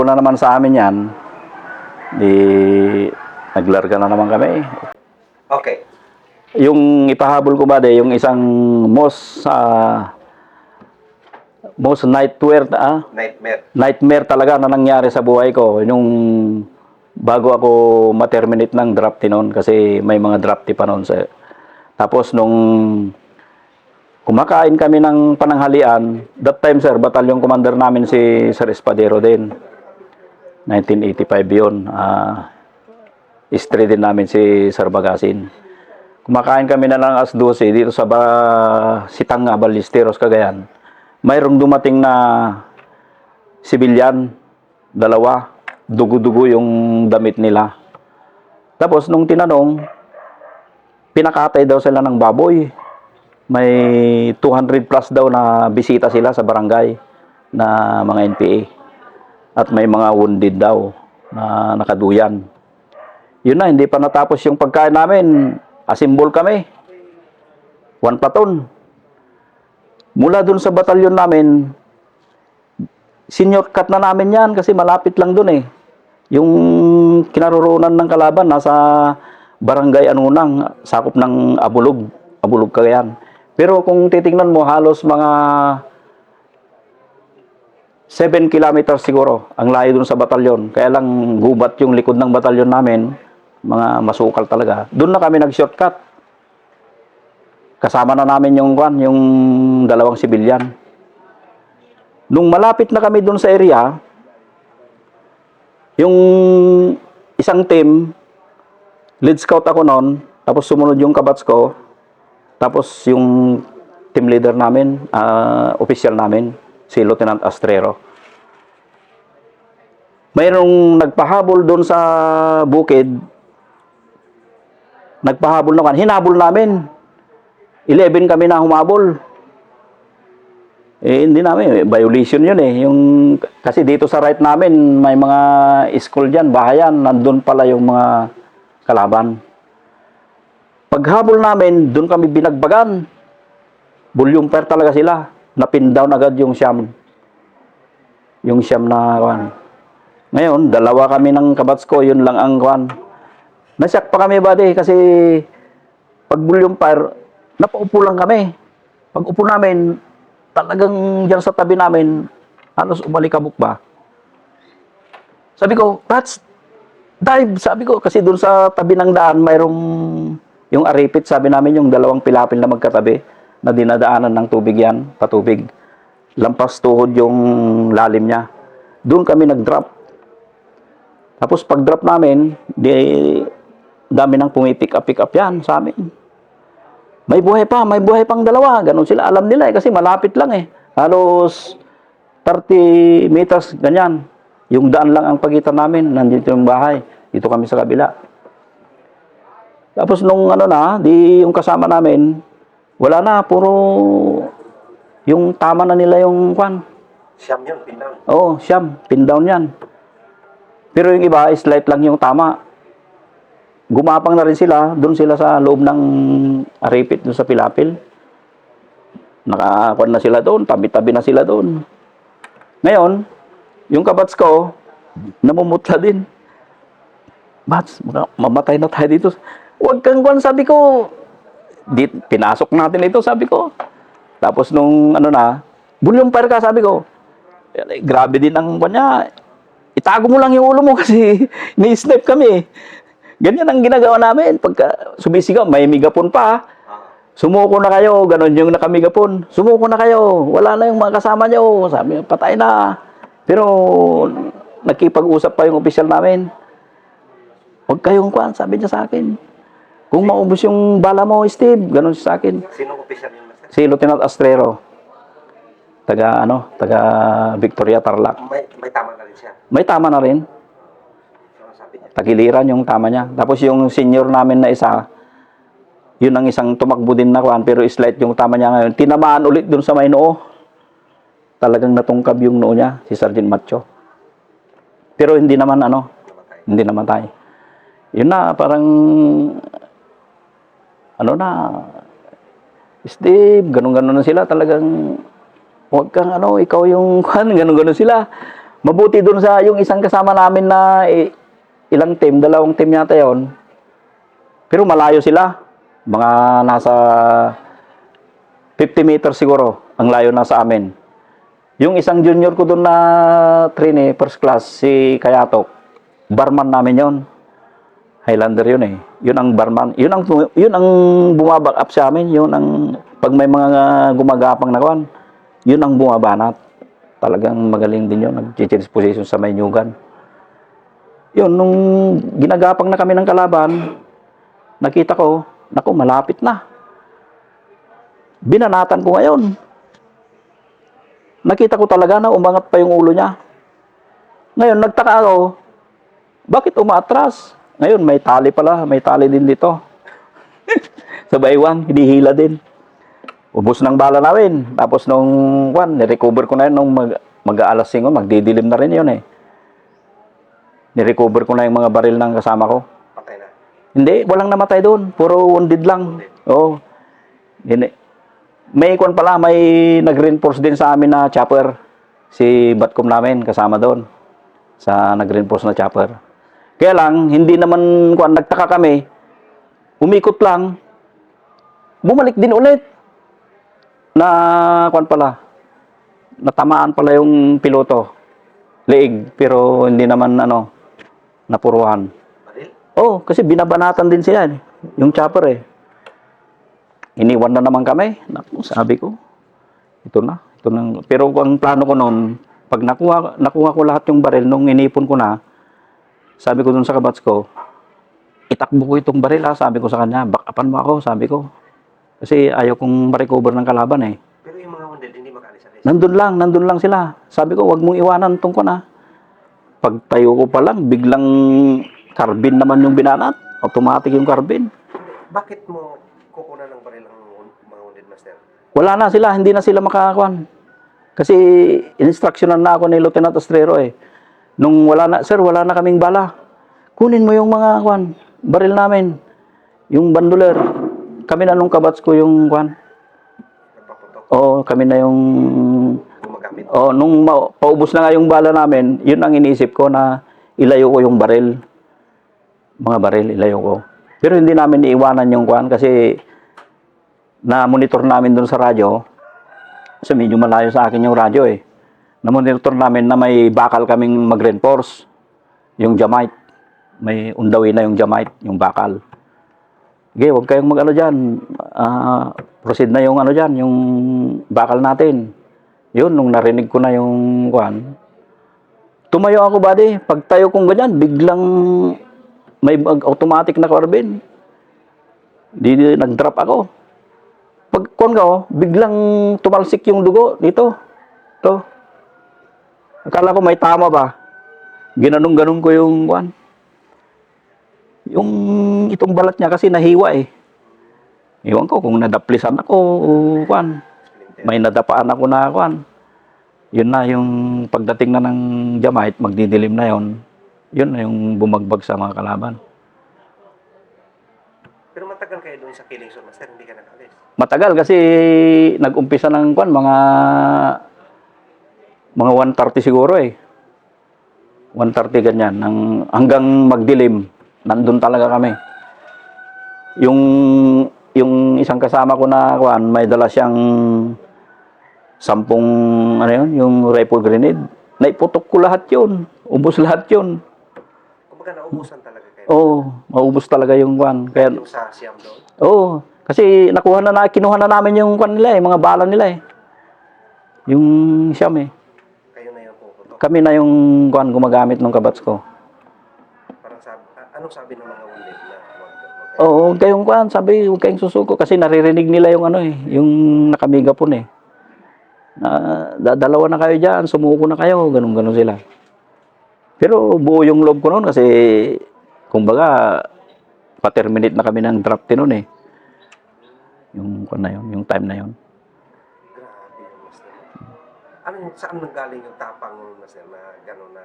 Una naman sa amin yan, di naglarga na naman kami. Okay. Yung ipahabol ko ba yung isang most nightmare talaga na nangyari sa buhay ko. Yung bago ako ma-terminate ng drafty noon kasi may mga drafty pa noon. Tapos nung kumakain kami ng pananghalian, that time sir, batalyon commander namin si Sir Espadero din. 1985 yun. History din namin si Sir Bagasin. Kumakain kami na lang as 12 dito sa Sitanga, Ballesteros, Cagayan. Mayroong dumating na sibilyan, dalawa, dugo-dugo yung damit nila. Tapos nung tinanong, pinakatay daw sila ng baboy. May 200 plus daw na bisita sila sa barangay na mga NPA. At may mga wounded daw na nakaduyan. Yun na, hindi pa natapos yung pagkain namin. Asimbol kami. 1 platoon. Mula dun sa batalyon namin, senior cut na namin yan kasi malapit lang dun eh. Yung kinaroroonan ng kalaban nasa barangay Anunang, sakop ng Abulog Cagayan. Pero kung titingnan mo, halos mga 7 kilometers siguro ang layo dun sa batalyon. Kaya lang gubat yung likod ng batalyon namin, mga masukal talaga. Doon na kami nag-shortcut. Kasama na namin yung dalawang sibilyan. Nung malapit na kami doon sa area, yung isang team, lead scout ako noon, tapos sumunod yung kabats ko, tapos yung team leader namin, official namin, si Lieutenant Astrero. Mayroong nagpahabol doon sa bukid. Nagpahabol na hinabol namin. 11 kami na humabol. Hindi namin, violation yun eh. Kasi dito sa right namin, may mga school dyan, bahayan, nandun pala yung mga kalaban. Paghabol namin, doon kami binagbagan. Volume fire talaga sila. Napin down agad yung Siam. Yung Siam na Ngayon, dalawa kami ng kabats ko, yun lang ang Nasyak pa kami buddy kasi pag volume fire, napaupo lang kami. Pag upo namin, talagang dyan sa tabi namin, halos umalikabok ba. Sabi ko, Rats, dive! Sabi ko, kasi dun sa tabi ng daan, mayroong yung aripit, sabi namin, yung dalawang pilapil na magkatabi, na dinadaanan ng tubig yan, patubig. Lampas tuhod yung lalim niya. Doon kami nag-drop. Tapos pag-drop namin, dami nang pick up yan sa amin. May buhay pang dalawa. Ganon sila, alam nila eh, kasi malapit lang eh. Halos 30 meters, ganyan. Yung daan lang ang pagitan namin, nandito yung bahay. Dito kami sa kabila. Tapos nung yung kasama namin, wala na, puro yung tama na nila yung Siyam yun, pin down. Oo, Siyam, pin down yan. Pero yung iba, slight lang yung tama. Gumapang na rin sila, doon sila sa loob ng aripit, doon sa pilapil. Nakakuan na sila doon, tabi-tabi na sila doon. Ngayon, yung kabats ko, namumutla din. Bats, mamatay na tayo dito. Huwag kang sabi ko. Pinasok natin ito, sabi ko. Tapos nung volume fire ka, sabi ko. Grabe din ang niya. Itago mo lang yung ulo mo kasi ni-snipe kami. Ganyan ang ginagawa namin. Pagka sumisigaw, may megapon pa. Sumuko na kayo. Ganon yung nakamegapon. Sumuko na kayo. Wala na yung mga kasama nyo. Sabi, patay na. Pero nagkipag-usap pa yung opisyal namin. Huwag kayong sabi niya sa akin. Kung maubos yung bala mo, Steve, ganon siya sa akin. Sinong opisyal yun, Master? Si Lieutenant Astrero. Taga Victoria, Tarlac. May tama na rin siya. May tama na rin. Sabi niya. Tagiliran yung tama niya. Tapos yung senior namin na isa, yun ang isang tumakbo din na pero slight yung tama niya ngayon. Tinamaan ulit dun sa may noo. Talagang natungkab yung noo niya, si Sergeant Macho. Pero hindi naman hindi namatay. Yun na, parang Steve, ganun-ganun na sila. Talagang, huwag kang ikaw yung ganon-ganon sila. Mabuti dun sa yung isang kasama namin na ilang team, dalawang team yata yon. Pero malayo sila. Mga nasa 50 meters siguro ang layo na sa amin. Yung isang junior ko doon na trainee, first class, si Kayatok, barman namin yon. Highlander yun eh. Yun ang barman. Yun ang bumaback up sa amin. Yun ang, pag may mga gumagapang na kawan, yun ang bumabanat. Talagang magaling din yun. Nag-change position sa may nyugan. Yun, nung ginagapang na kami ng kalaban, nakita ko, naku, malapit na. Binanatan ko ngayon. Nakita ko talaga na umangat pa yung ulo niya. Ngayon, nagtaka ako, bakit umaatras? Ngayon, may tali pala. May tali din dito. Sa baywang, hinihila din. Ubus ng bala namin. Tapos nung, nirecover ko na yun nung mag-aalas 5, magdidilim na rin yun eh. Nirecover ko na yung mga baril ng kasama ko. Patay na. Hindi, walang namatay doon. Puro wounded lang. Oo. May kwan pala, may nag-reinforce din sa amin na chopper. Si Batcom namin, kasama doon. Sa nag-reinforce na chopper. Kaya lang, hindi naman kwan, nagtaka kami. Umikot lang. Bumalik din ulit. Na kwan pala. Natamaan pala yung piloto. Leeg, pero hindi naman napuruhan. Baril? Oh, kasi binabanatan din siya. Yung chopper eh. Iniwan na naman kami. Naku, sabi ko, ito na. Pero ang plano ko noon, pag nakuha ko lahat yung baril, nung inipon ko na, sabi ko dun sa kabats ko, itakbo ko itong baril ha. Sabi ko sa kanya, backupan mo ako, sabi ko. Kasi ayaw kong ma-recover ng kalaban eh. Pero yung mga wounded, hindi makaalis-alis. Nandun lang sila. Sabi ko, wag mong iwanan itong ko na. Pagtayo ko pa lang, biglang carbine naman yung binanat. Automatic yung carbine. Bakit mo kukunan ng baril ang mga wounded, Master? Wala na sila, hindi na sila makakakuan. Kasi instructionan na ako ni Lieutenant Ostrero eh. Nung wala na, sir, wala na kaming bala. Kunin mo yung mga baril namin. Yung bandoler. Kami na nung kabats ko yung Nagpaputok, Oo, kami na yung gumagamit. nung paubos na nga yung bala namin, yun ang iniisip ko na ilayo ko yung baril. Mga baril, ilayo ko. Pero hindi namin iiwanan yung kasi na-monitor namin dun sa radyo. Kasi medyo malayo sa akin yung radyo eh. Na-monitor namin na may bakal kaming mag-reinforce. Yung Jamite. May undawin na yung Jamite, yung bakal. Okay, huwag kayong mag-ano dyan. Proceed na yung dyan, yung bakal natin. Yun, nung narinig ko na yung tumayo ako, buddy. Pagtayo kong ganyan, biglang may automatic na carbine. Di nag-drop ako. Pag biglang tumalsik yung dugo dito. Ito. Akala ko may tama ba? Ginanong-ganong ko yung yung itong balat niya kasi nahiwa eh. Iwan ko kung nadaplisan ako o may nadapaan ako na Yun na yung pagdating na ng Jamite, magdidilim na yon. Yun na yung bumagbag sa mga kalaban. Pero matagal kayo doon sa killing zone, Master, hindi ka nakalis. Matagal kasi nag-umpisa ng mga 1:30 siguro eh. 1:30 ganyan. Hanggang magdilim, nandun talaga kami. Yung isang kasama ko na may dala siyang 10 yung rifle grenade. Naiputok ko lahat yun. Ubos lahat yun. Kumbaga naubusan talaga kayo. Oo, maubos talaga yung Kaya, Yung sa Siam doon. oo, kasi kinuha na namin yung nila eh, mga bala nila eh. Yung Siam eh. Kayo na yung puputok. Kami na yung gumagamit ng kabats ko. Parang anong sabi ng mga wounded na wag Oo, huwag kayong sabi, huwag kayong susuko kasi naririnig nila yung yung nakamegapon eh. Dalawa na kayo dyan, sumuko na kayo, ganun sila. Pero buo yung loob ko noon kasi, kumbaga, pa-terminate na kami ng draft noon eh. Yung yung time na yun. Grabe yung Master. Saan nanggaling yung tapang mo, Master, na gano'n na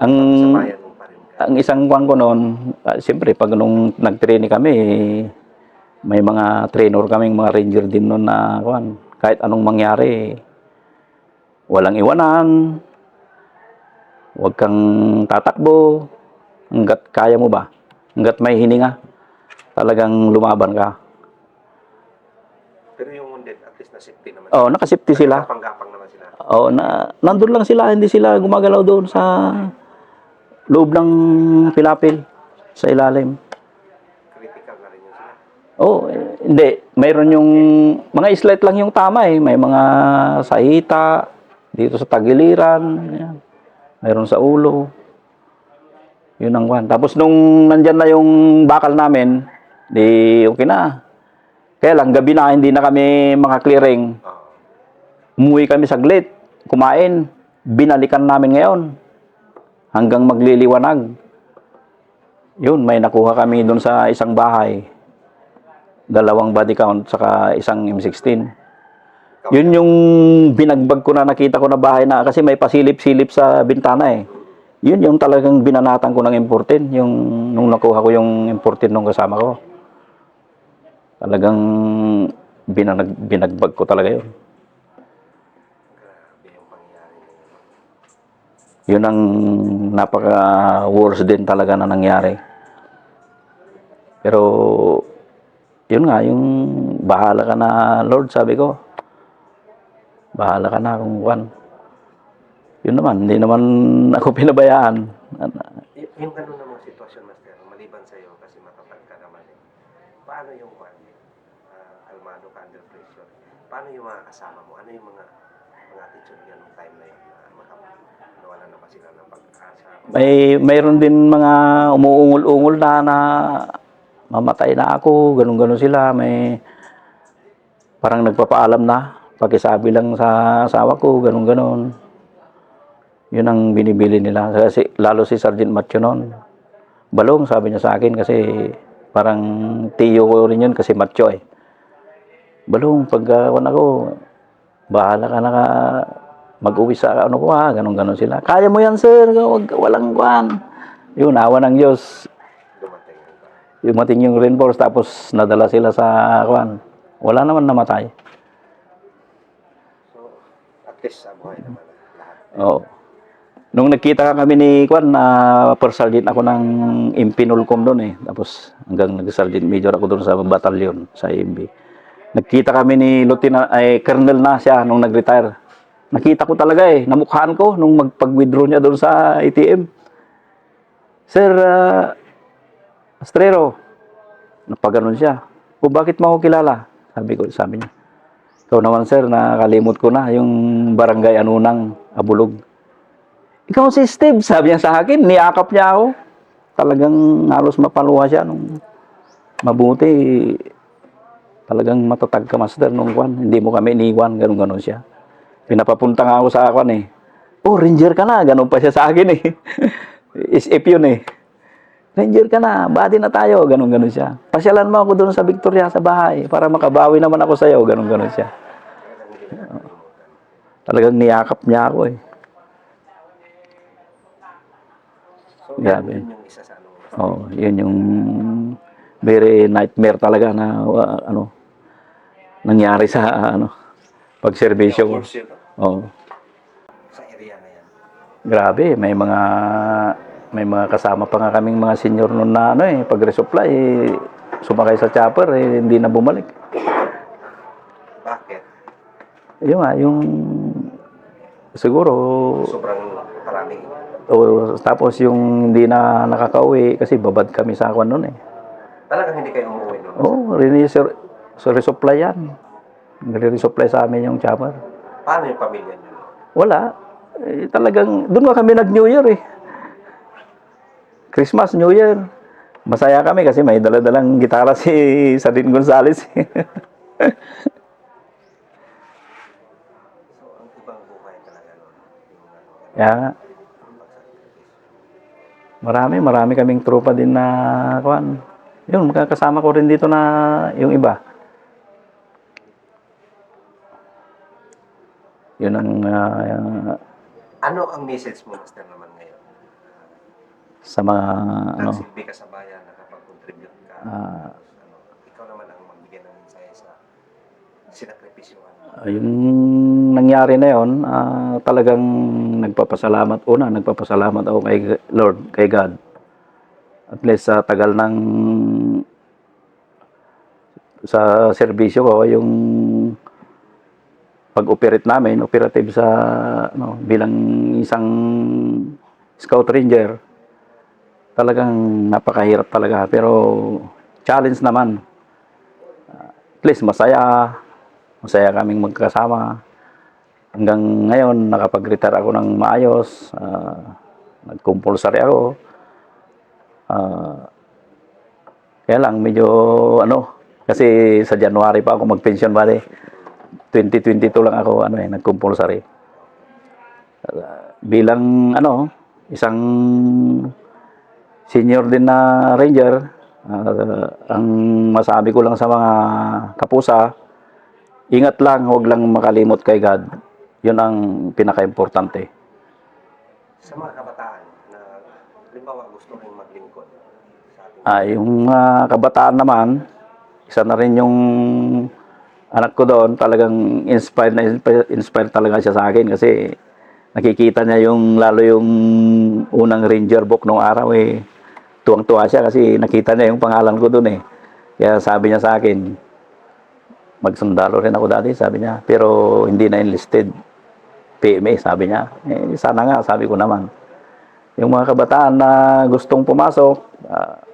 Ang- sa bayan mo pa rin ka? Ang isang ko noon, siyempre, pag nung nag-training kami, may mga trainer kaming mga ranger din noon na kahit anong mangyari, walang iwanan, huwag kang tatakbo, hanggat kaya mo ba, hanggat may hininga, talagang lumaban ka. Pero yung wounded, at least na safety naman. Oo, nakasafety sila. Gapang-gapang naman sila. Oo, nandun lang sila, hindi sila gumagalaw doon sa loob ng pilapil, sa ilalim. Critical na rin yung sila. Oo, hindi. Mayroon yung, mga slight lang yung tama eh. May mga sa hita, dito sa tagiliran, ayan. Mayroon sa ulo. Yun ang kwan. Tapos nung nandyan na yung bakal namin, di okay na. Kaya lang, gabi na, hindi na kami maka-clearing. Oo. Umuwi kami saglit, kumain. Binalikan namin ngayon. Hanggang magliliwanag. Yun, may nakuha kami doon sa isang bahay. 2 body count, saka isang M16. Yun yung binagbag ko na nakita ko na bahay na, kasi may pasilip-silip sa bintana eh. Yun yung talagang binanatan ko ng M14, yung nung nakuha ko yung M14 nung kasama ko. Talagang binagbag ko talaga yun. Grabe yung pangyayari na yun. Yun ang napaka-worst din talaga na nangyari. Pero, yun nga, yung bahala ka na, Lord, sabi ko. Bahala ka na kung kuwan. Yun naman, hindi naman ako pinabayaan. Yung ganun namang sitwasyon, Master, maliban sa'yo, kasi matatag ka naman eh. Paano yung kwan? Kalmado ka under pressure. Paano yung mga kasama mo? Ano yung mga attitude niya nung time na yun? Nawalan na ba sila ng pag-asa? Mayroon din mga umuungol-ungol na mamatay na ako, ganun-ganun sila. May parang nagpapaalam na, pakisabi lang sa asawa ko, ganun-ganun. Yun ang binibili nila. Kasi, lalo si Sergeant Matthew noon. Balong, sabi niya sa akin, kasi parang tiyo ko rin yun kasi Matthew eh. Balong, pagkawan ako, bahala ka na ka, mag-uwi sa ano ko ha, ganun-ganun sila. Kaya mo yan sir, walang kwan. Yun, awa ng Diyos. Dumating yung kwan. Dumating yung reinforce, tapos nadala sila sa kwan. Wala naman namatay. So, at least sa buhay naman lahat. Oo. Nung nagkita kami ni Kwan, per-sergeant ako ng MP Nulcom doon eh. Tapos hanggang nag-sergeant major ako doon sa batalyon, sa AMB. Nagkita kami ni Lieutenant, Colonel na siya nung nag-retire. Nakita ko talaga eh, namukhaan ko nung magpag-withdraw niya doon sa ATM. Sir, Astrero, napaganon siya. O bakit mo ako kilala? Sabi niya. Ikaw naman sir, nakalimot ko na yung barangay Anunang, Abulog. Ikaw si Steve, sabi niya sa akin, niyakap niya ako. Talagang halos mapaluha siya nung mabuti. Talagang matatag ka master nung kwan. Hindi mo kami iniwan, ganun-ganun siya. Pinapapunta nga ako sa kwan eh. Oh, Ranger ka na, ganun pa siya sa akin eh. SF yun eh. Ranger ka na, bati na tayo, ganun-ganun siya. Pasyalan mo ako doon sa Victoria sa bahay para makabawi naman ako sa'yo, ganun-ganun siya. Talagang hindi na nakalimutan. Talagang niyakap niya ako eh. So, Grabe. yun yung isa sa ano. Oh, yun yung very nightmare talaga na nangyari sa pagserbisyo ko. Force yun, no? Oh, Sa area na yan. grabe, may mga kasama pa nga kaming mga senior noon na pag resupply sumakay sa chopper hindi na bumalik. Bakit? Yun nga, yung siguro Sobrang marami. tapos yung hindi na nakakauwi kasi babad kami sa kwan noon eh. Talagang hindi kayo umuwi nun. Oh, resupply yan. Nire-resupply sa amin yung chopper. Paano yung pamilya nyo? Wala. Talagang, doon nga kami nag-New Year eh. Christmas, New Year. Masaya kami kasi may dala-dalang gitara si Sardin Gonzales. So, ang ibang buhay talaga nun. Kaya nga. Marami kaming tropa din na kuan. Yun, makakasama ko rin dito na yung iba. Yun ang Ano ang message mo, Master, naman ngayon? sa mga Nagsilbi ka sa bayan, nakapag-contribute ka. Ikaw naman ang magbigay ng mensahe sa sinakripisyohan mo? Yung nangyari na yon, talagang nagpapasalamat ako kay Lord, kay God. At least sa tagal ng sa serbisyo ko, yung pag-operate namin, operative sa bilang isang scout ranger, talagang napakahirap talaga. Pero challenge naman. At least masaya kaming magkasama. Hanggang ngayon, nakapag-retire ako ng maayos. Nag-compulsory ako. Kaya lang, medyo kasi sa January pa ako mag-pension bali. 2022 lang ako nag-compulsory. Bilang isang senior din na ranger, ang masabi ko lang sa mga kapusa, ingat lang, huwag lang makalimot kay God. Yun ang pinaka-importante. Sa mga kabataan na, halimbawa, gusto rin maglingkod sa ating Yung kabataan naman, isa na rin yung anak ko doon, talagang inspired talaga siya sa akin kasi nakikita niya lalo yung unang ranger book nung araw tuwang-tuwa siya kasi nakita niya yung pangalan ko doon Kaya sabi niya sa akin, magsundalo rin ako dati, sabi niya, pero hindi na enlisted. PMA, sabi niya. Sana nga, sabi ko naman. Yung mga kabataan na gustong pumasok,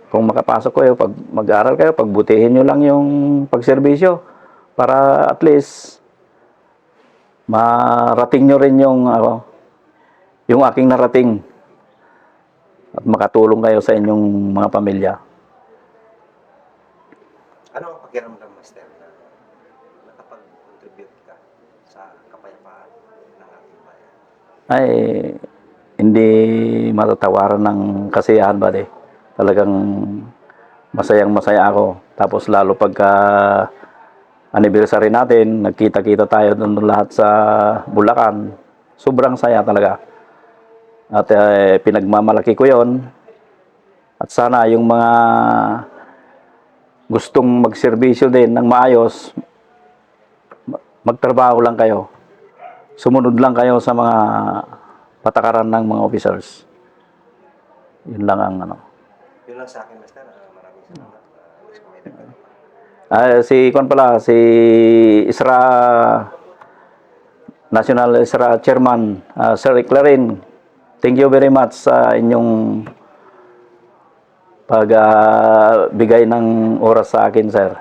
kung makapasok kayo, pag mag-aral kayo, pagbutihin nyo lang yung pagserbisyo para at least marating nyo rin yung aking narating at makatulong kayo sa inyong mga pamilya. Ano ang pakiramdam, Master, na nakapag-contribute ka sa kapayapaan ng ating bayan? Ay, hindi matatawaran ng kasiyahan ba Talagang masayang-masaya ako. Tapos lalo pagka anniversary natin, nagkita-kita tayo doon lahat sa Bulacan. Sobrang saya talaga. At pinagmamalaki ko yon. At sana yung mga gustong magserbisyo din ng maayos, magtrabaho lang kayo. Sumunod lang kayo sa mga patakaran ng mga officers. Yun lang ang Yun lang sa akin, Master. Maraming salamat. Gusto ko may dagdag. si ISRA National ISRA Chairman, Sir Clarin, thank you very much sa inyong pagbigay ng oras sa akin, sir.